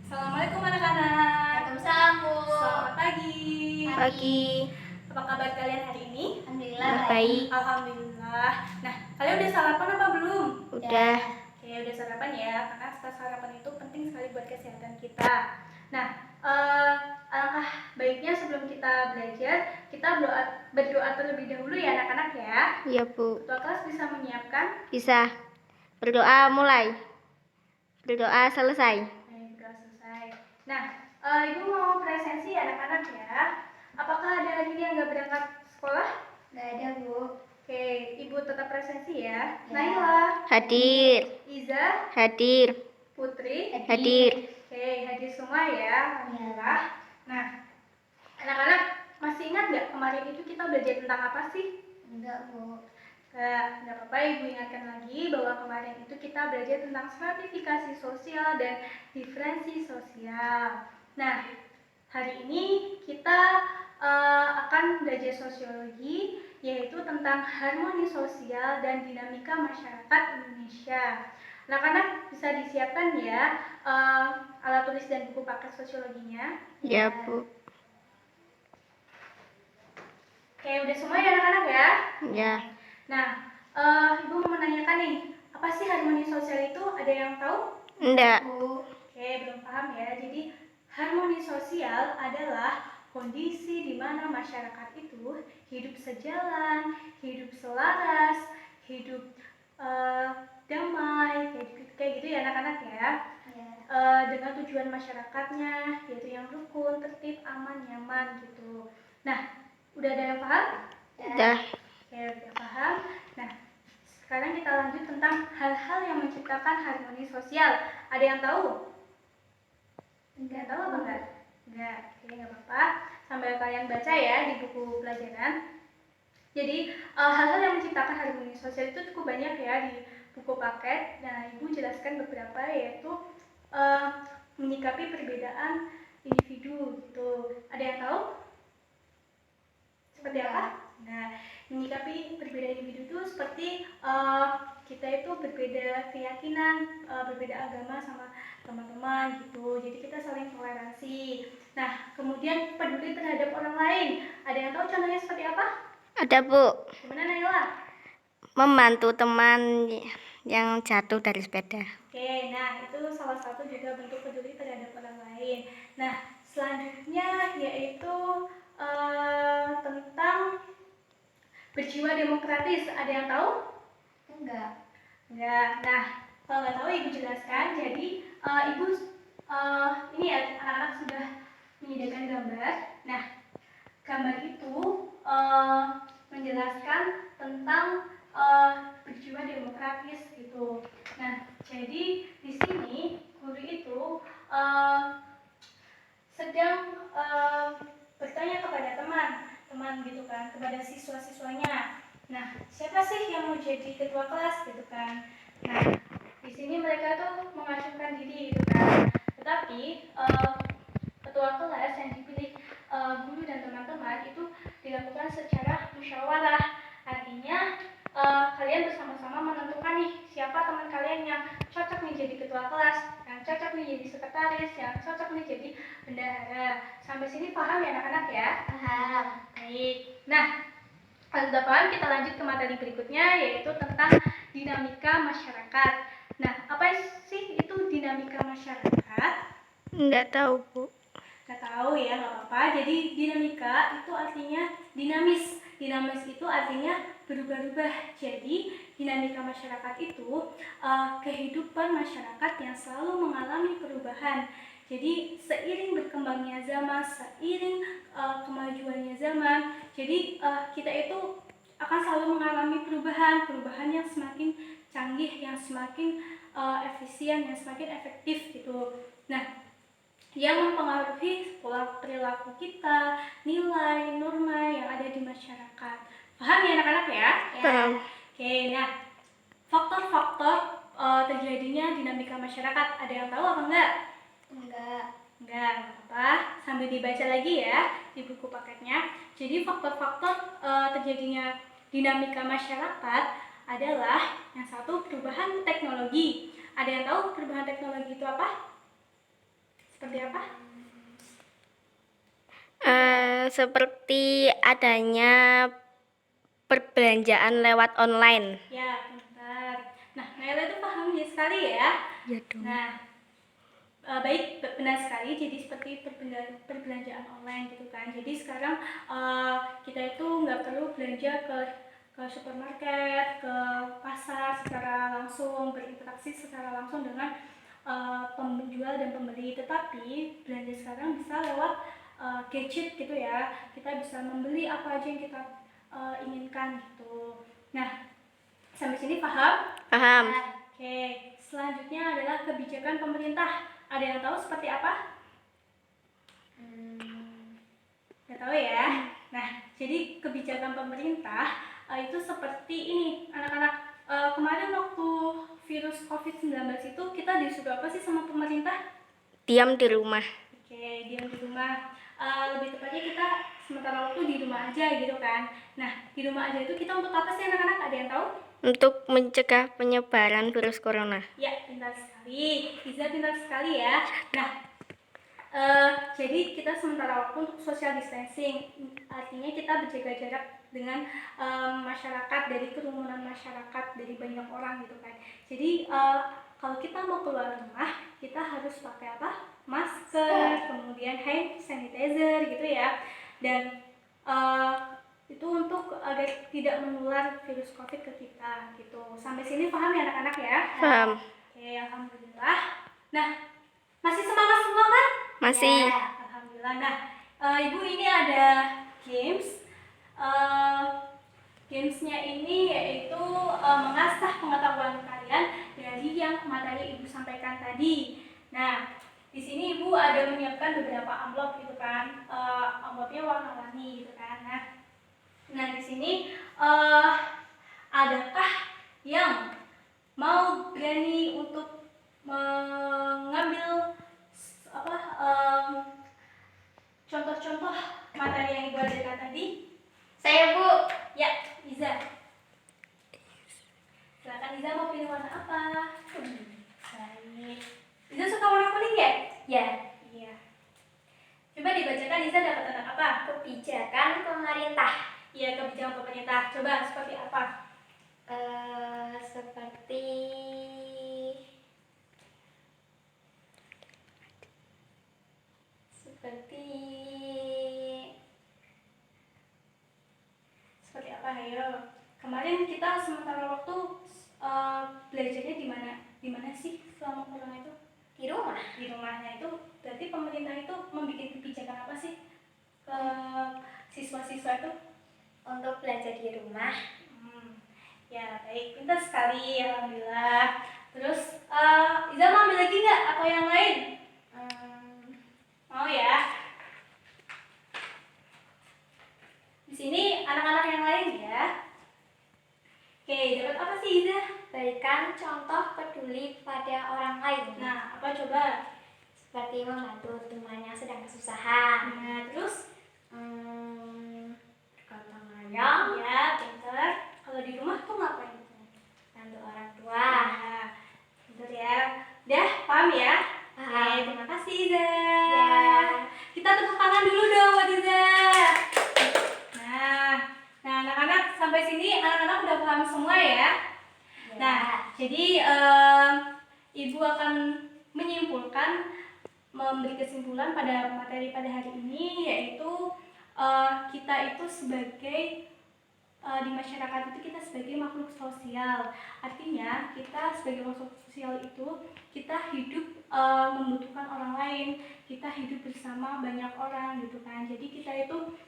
Assalamualaikum anak-anak. Waalaikumsalam, Bu. Selamat pagi. Pagi. Apa kabar kalian hari ini? Alhamdulillah Baik. Alhamdulillah. Nah, kalian udah sarapan apa belum? Udah. Oke, udah sarapan ya, karena sarapan itu penting sekali buat kesehatan kita. Nah, alangkah baiknya sebelum kita belajar, kita berdoa terlebih dahulu ya anak-anak ya. Iya, Bu. Ketua kelas bisa menyiapkan? Bisa. Berdoa mulai. Berdoa selesai. Berdoa selesai. Nah, Ibu mau presensi ya anak-anak ya. Apakah ada hari ini yang nggak berangkat sekolah? Nggak ada, Bu. Oke, Ibu tetap presensi ya. Ya. Naila, Hadir. Iza, Hadir. Putri. Hadir. Oke, hadir semua ya. Alhamdulillah. Nah, anak-anak masih ingat nggak kemarin itu kita belajar tentang apa sih? Enggak, Bu. Nggak apa-apa, Ibu ingatkan lagi bahwa kemarin itu kita belajar tentang stratifikasi sosial dan diferensi sosial. Nah, hari ini kita akan belajar sosiologi, yaitu tentang harmoni sosial dan dinamika masyarakat Indonesia. Anak-anak bisa disiapkan ya alat tulis dan buku paket sosiologinya. Ya, Bu. Oke, udah semua ya anak-anak ya? Ya. Nah, Ibu mau menanyakan nih, apa sih harmoni sosial itu? Ada yang tahu? Enggak. Bu. Oke, belum paham ya. Jadi, harmoni sosial adalah kondisi di mana masyarakat itu hidup sejalan, hidup selaras, hidup damai, kayak gitu ya anak-anak ya. Ya. Dengan tujuan masyarakatnya, yaitu yang rukun, tertib, aman, nyaman gitu. Nah, udah ada yang paham? Udah. Oke, udah paham. Nah, sekarang kita lanjut tentang hal-hal yang menciptakan harmoni sosial. Ada yang tahu? Enggak tahu apa enggak? Enggak, oke, enggak apa-apa. Sambil kalian baca ya di buku pelajaran. Jadi, hal-hal yang menciptakan harmoni sosial itu cukup banyak ya di buku paket. Nah, Ibu jelaskan beberapa, yaitu menyikapi perbedaan individu gitu. Ada yang tahu? Seperti apa? Nah, menyikapi perbedaan individu itu seperti kita itu berbeda keyakinan, berbeda agama sama teman-teman gitu. Jadi kita saling toleransi. Nah, kemudian peduli terhadap orang lain. Ada yang tahu contohnya seperti apa? Ada, Bu. Gimana Naila? Membantu teman yang jatuh dari sepeda. Oke, nah itu salah satu juga bentuk peduli terhadap orang lain. Nah, selanjutnya yaitu tentang berjiwa demokratis. Ada yang tahu? Enggak. Enggak. Nah, kalau nggak tahu Ibu jelaskan. Jadi Ibu ini ya anak-anak sudah menyediakan gambar. Nah, gambar itu menjelaskan tentang berjiwa demokratis gitu. Nah, jadi di sini guru itu sedang bertanya kepada teman gitu kan, kepada siswa-siswanya. Nah, siapa sih yang mau jadi ketua kelas gitu kan? Nah, di sini mereka tuh mengajukan diri gitu kan. Tetapi ketua kelas yang dipilih guru dan teman-teman itu dilakukan secara musyawarah. Artinya kalian bersama-sama menentukan nih siapa teman kalian yang cocok nih jadi ketua kelas, yang cocok nih jadi sekretaris, yang cocok nih jadi bendahara. Sampai sini paham ya anak-anak ya? Paham. Baik. Nah, kalau sudah paham kita lanjut ke materi berikutnya, yaitu tentang dinamika masyarakat. Nah, apa sih itu dinamika masyarakat? Enggak tahu, Bu. Nggak tahu ya, nggak apa-apa. Jadi dinamika itu artinya dinamis. Dinamis itu artinya berubah-ubah. Jadi dinamika masyarakat itu kehidupan masyarakat yang selalu mengalami perubahan. Jadi seiring berkembangnya zaman, seiring kemajuannya zaman, jadi kita itu akan selalu mengalami perubahan yang semakin canggih, yang semakin efisien, yang semakin efektif gitu. Nah, yang mempengaruhi pola perilaku kita, nilai, norma yang ada di masyarakat. Paham ya anak-anak ya? Paham. Oke, nah faktor-faktor terjadinya dinamika masyarakat, ada yang tahu apa enggak? Enggak. Enggak apa-apa, sambil dibaca lagi ya di buku paketnya. Jadi faktor-faktor terjadinya dinamika masyarakat adalah yang satu perubahan teknologi. Ada yang tahu perubahan teknologi itu apa? Seperti seperti apa? Seperti adanya perbelanjaan lewat online. Ya, pintar. Nah, Naila itu paham ya sekali ya. Ya dong. Nah, baik, benar sekali. Jadi seperti perbelanjaan online gitu kan. Jadi sekarang kita itu nggak perlu belanja ke supermarket, ke pasar secara langsung, berinteraksi secara langsung dengan penjual dan pembeli. Tetapi belanja sekarang bisa lewat gadget gitu ya. Kita bisa membeli apa aja yang kita inginkan gitu. Nah, sampai sini paham? Paham. Oke, selanjutnya adalah kebijakan pemerintah. Ada yang tahu seperti apa? Nggak tahu ya. Nah, jadi kebijakan pemerintah itu seperti ini, anak-anak. Kemarin waktu virus COVID-19 itu kita disuruh apa sih sama pemerintah? Diam di rumah. Oke, diam di rumah. Lebih tepatnya kita sementara waktu di rumah aja gitu kan. Nah, di rumah aja itu kita untuk apa sih anak-anak? Ada yang tahu? Untuk mencegah penyebaran virus corona. Ya, pintar sekali. Iza pintar sekali ya. Nah, jadi kita sementara waktu untuk social distancing. Artinya kita berjaga jarak dengan masyarakat, dari kerumunan masyarakat, dari banyak orang gitu kan. Jadi kalau kita mau keluar rumah, kita harus pakai apa? Masker, kemudian hand sanitizer gitu ya. Dan itu untuk agar tidak menular virus COVID ke kita gitu. Sampai sini paham ya anak-anak ya? Paham. Oke, alhamdulillah. Nah, masih semangat semua kan? Masih. Ya, alhamdulillah. Nah, Ibu ini ada games. Gamesnya ini yaitu mengasah pengetahuan kalian dari yang materi Ibu sampaikan tadi. Nah, di sini Ibu ada menyiapkan beberapa amplop gitu kan, amplopnya warna-warni gitu kan. Nah di sini adakah yang mau berani untuk mengambil contoh-contoh materi yang Ibu ajarkan tadi? Saya, Bu. Ya, Iza. Silakan Iza, mau pilih warna apa? Baik. Iza suka warna kuning ya? Ya. Iya. Coba dibacakan Iza dapat tentang apa? Kebijakan pemerintah. Iya, kebijakan pemerintah. Coba seperti apa? Seperti Seperti apa? Ayo. Kemarin kita sementara waktu belajarnya di mana? Di mana sih selama corona itu? di rumah. Di rumahnya itu. Berarti pemerintah itu membuat kebijakan apa sih ke siswa-siswa itu? Untuk belajar di rumah. Ya, baik. Pintar sekali, alhamdulillah. Terus, Iza mau ambil lagi nggak? Atau yang lain? Mau ya? Di sini anak-anak yang lain ya. Oke, dapat apa sih Iza? Berikan contoh peduli pada orang lain. Nah, apa coba? Seperti membantu teman yang sedang kesusahan. Nah, terus? Bergotong royong. Ya, pintar. Kalau di rumah tuh ngapain? Bantu orang tua. Nah, pintar ya. Udah, paham ya? Paham. Oke, terima kasih Iza. Ya. Kita tepuk tangan dulu dong buat Iza. Nah, anak-anak sampai sini anak-anak udah paham semua ya. Nah, jadi Ibu akan menyimpulkan, memberi kesimpulan pada materi pada hari ini, yaitu kita itu sebagai di masyarakat itu kita sebagai makhluk sosial. Artinya kita sebagai makhluk sosial itu kita hidup membutuhkan orang lain, kita hidup bersama banyak orang gitu kan. Jadi kita itu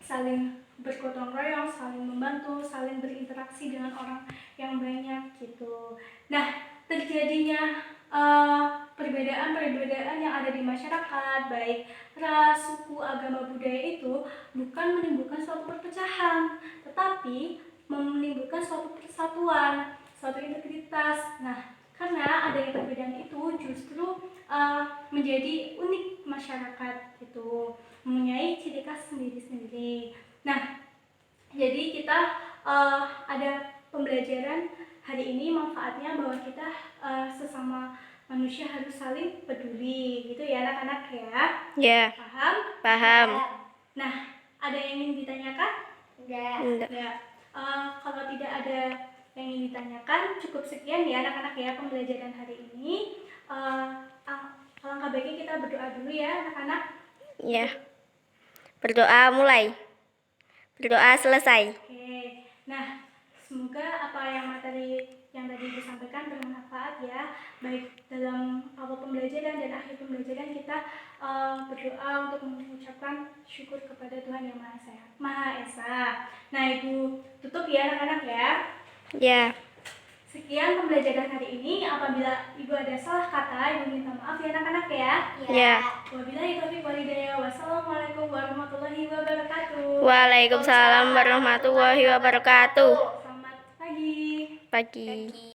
saling bergotong royong, saling membantu, saling berinteraksi dengan orang yang banyak gitu. Nah, terjadinya perbedaan-perbedaan yang ada di masyarakat, baik ras, suku, agama, budaya itu bukan menimbulkan suatu perpecahan, tetapi menimbulkan suatu persatuan, suatu integritas. Nah, karena adanya perbedaan itu justru menjadi unik masyarakat itu, mempunyai ciri khas sendiri-sendiri. Nah, jadi kita ada pembelajaran hari ini, manfaatnya bahwa kita sesama manusia harus saling peduli gitu ya anak-anak ya. Ya, Paham? paham. Nah, ada yang ingin ditanyakan? Enggak. Enggak. Ya. Kalau tidak ada yang ingin ditanyakan, cukup sekian ya anak-anak ya pembelajaran hari ini. Alangkah baiknya kita berdoa dulu ya anak-anak. Ya. Berdoa mulai. Berdoa selesai. Oke. Nah, semoga apa yang materi yang tadi disampaikan bermanfaat ya, baik dalam awal pembelajaran dan akhir pembelajaran kita berdoa untuk mengucapkan syukur kepada Tuhan Yang Maha Esa. Nah, Ibu tutup ya anak-anak ya. Ya. Sekian pembelajaran hari ini. Apabila Ibu ada salah kata, Ibu minta maaf ya anak-anak ya. Ya. Wabillahi taufiq wal hidayah. Wassalamualaikum warahmatullahi wabarakatuh. Waalaikumsalam warahmatullahi wabarakatuh. Selamat pagi. Pagi.